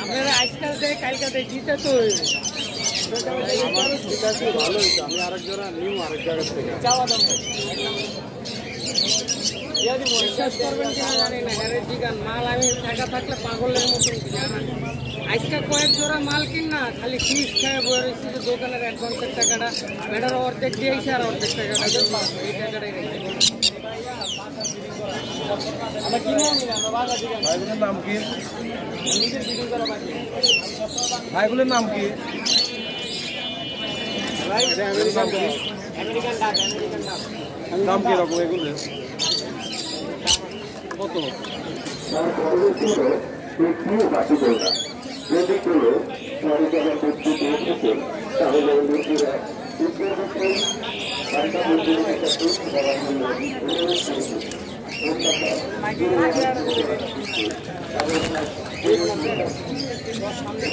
আপনারা আজকাল থেকে কালকে জিতে তো আমার ঠিক আছে, ভালো হয়েছে। আমি আরেক জোড়া নিউ আরেক জায়গা থেকে বিশ্বাস করবেন কিনা জানি না, হ্যারের জিগান মাল আমি টাকা থাকলে পাগলের মতন আজকে কয়েক জোড়া মাল কিনা খালি ফিস খেয়ে বয়ে রয়েছে যে দোকানের অ্যাডভান্সের টাকাটা ম্যাডার অর্ধেক দিয়েছে আর অর্ধেক টাকাটা এই টাকাটাই রেখে আমরা কিনে আনি না, ভাইগুলোর নাম কি? ভাইগুলোর নাম কি? আমেরিকান ডাক দাম কিরকম এগুলো? কত? যদি কোনো সরকারের বস্তুতে এসেছেন তাহলে বন্ধুরা সামনে